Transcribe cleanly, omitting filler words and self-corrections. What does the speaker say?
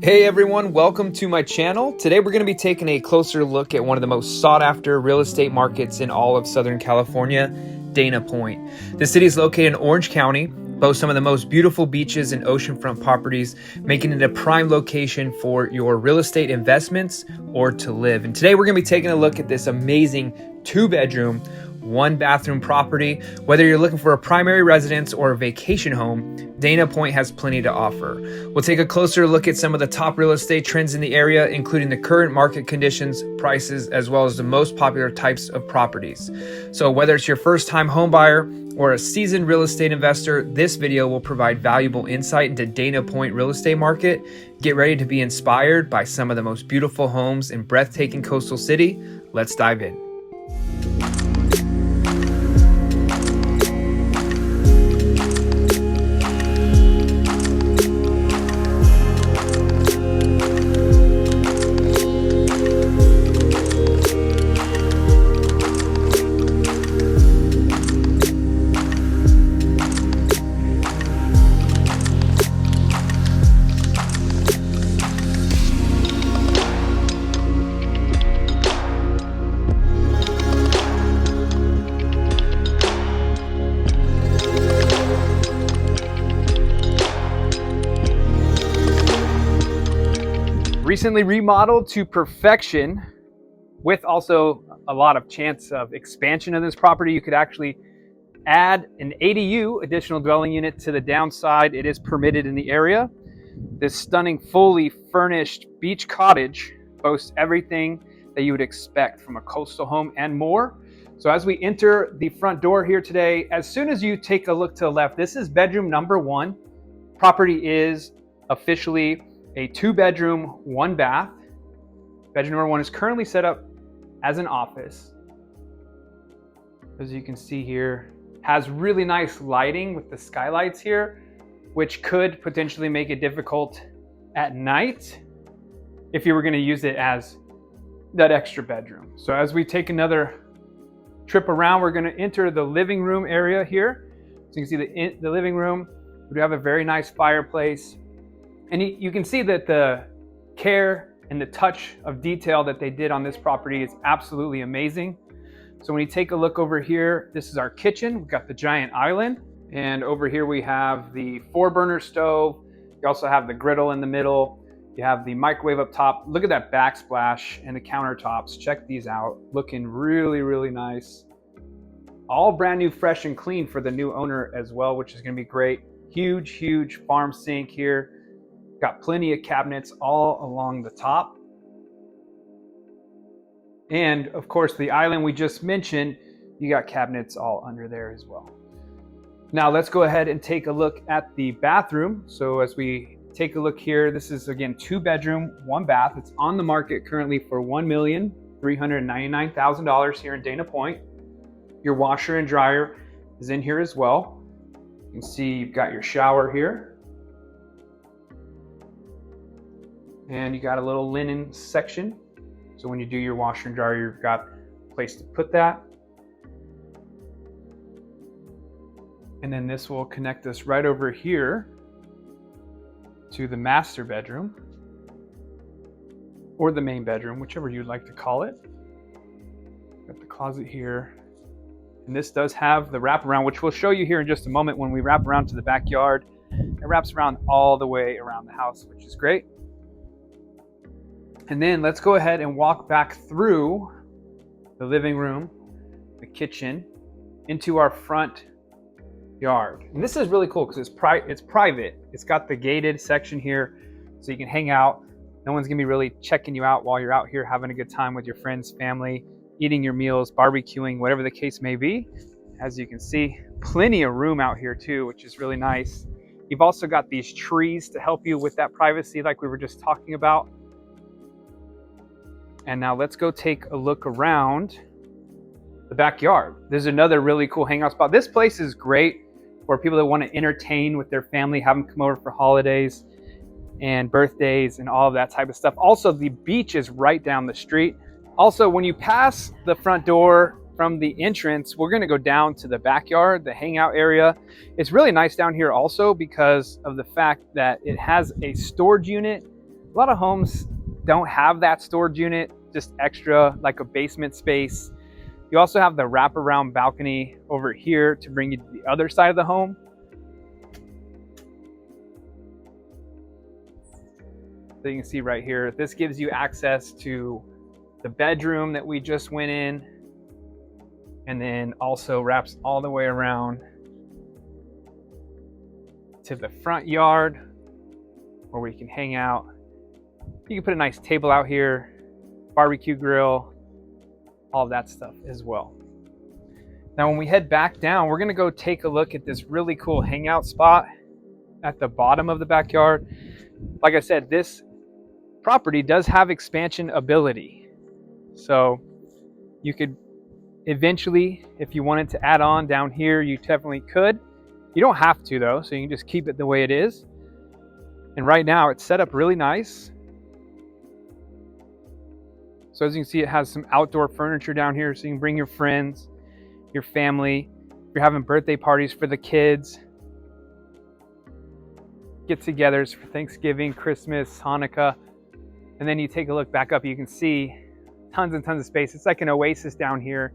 Hey everyone, welcome to my channel. Today we're going to be taking a closer look at one of the most sought after real estate markets in all of Southern California, Dana Point. The city is located in Orange County, boasts some of the most beautiful beaches and oceanfront properties, making it a prime location for your real estate investments or to live. And today we're going to be taking a look at this amazing 2-bedroom, 1-bathroom property. Whether you're looking for a primary residence or a vacation home, Dana Point has plenty to offer. We'll take a closer look at some of the top real estate trends in the area, including the current market conditions, prices, as well as the most popular types of properties. So whether it's your first-time home buyer or a seasoned real estate investor, this video will provide valuable insight into Dana Point real estate market. Get ready to be inspired by some of the most beautiful homes in breathtaking coastal city. Let's dive in. Recently remodeled to perfection, with also a lot of chance of expansion of this property. You could actually add an ADU, additional dwelling unit, to the downside. It is permitted in the area. This stunning fully furnished beach cottage boasts everything that you would expect from a coastal home and more. So as we enter the front door here today, as soon as you take a look to the left, this is bedroom number 1. Property is officially a 2-bedroom, 1-bath. Bedroom number 1 is currently set up as an office. As you can see here, has really nice lighting with the skylights here, which could potentially make it difficult at night if you were going to use it as that extra bedroom. So as we take another trip around, we're going to enter the living room area here. So you can see the living room. We do have a very nice fireplace. And you can see that the care and the touch of detail that they did on this property is absolutely amazing. So when you take a look over here, this is our kitchen. We've got the giant island. And over here we have the 4-burner stove. You also have the griddle in the middle. You have the microwave up top. Look at that backsplash and the countertops. Check these out. Looking really, really nice. All brand new, fresh and clean for the new owner as well, which is going to be great. Huge, huge farm sink here. Got plenty of cabinets all along the top. And of course, the island we just mentioned, you got cabinets all under there as well. Now let's go ahead and take a look at the bathroom. So as we take a look here, this is again 2-bedroom, 1-bath. It's on the market currently for $1,399,000 here in Dana Point. Your washer and dryer is in here as well. You can see you've got your shower here. And you got a little linen section. So when you do your washer and dryer, you've got a place to put that. And then this will connect us right over here to the master bedroom, or the main bedroom, whichever you'd like to call it. Got the closet here. And this does have the wraparound, which we'll show you here in just a moment when we wrap around to the backyard. It wraps around all the way around the house, which is great. And then let's go ahead and walk back through the living room, the kitchen, into our front yard. And this is really cool because it's private. It's got the gated section here so you can hang out. No one's gonna be really checking you out while you're out here having a good time with your friends, family, eating your meals, barbecuing, whatever the case may be. As you can see, plenty of room out here too, which is really nice. You've also got these trees to help you with that privacy like we were just talking about. And now let's go take a look around the backyard. There's another really cool hangout spot. This place is great for people that want to entertain with their family, have them come over for holidays and birthdays and all of that type of stuff. Also, the beach is right down the street. Also, when you pass the front door from the entrance, we're going to go down to the backyard, the hangout area. It's really nice down here also because of the fact that it has a storage unit A lot of homes don't have that storage unit, just extra, like a basement space. You also have the wraparound balcony over here to bring you to the other side of the home. So you can see right here, this gives you access to the bedroom that we just went in, and then also wraps all the way around to the front yard where we can hang out. You can put a nice table out here, barbecue grill, all that stuff as well. Now when we head back down, we're gonna go take a look at this really cool hangout spot at the bottom of the backyard. Like I said, this property does have expansion ability. So you could eventually, if you wanted to add on down here, you definitely could. You don't have to though, so you can just keep it the way it is. And right now it's set up really nice. So as you can see, it has some outdoor furniture down here, so you can bring your friends, your family. If you're having birthday parties for the kids, get-togethers for Thanksgiving, Christmas, Hanukkah. And then you take a look back up, you can see tons and tons of space. It's like an oasis down here.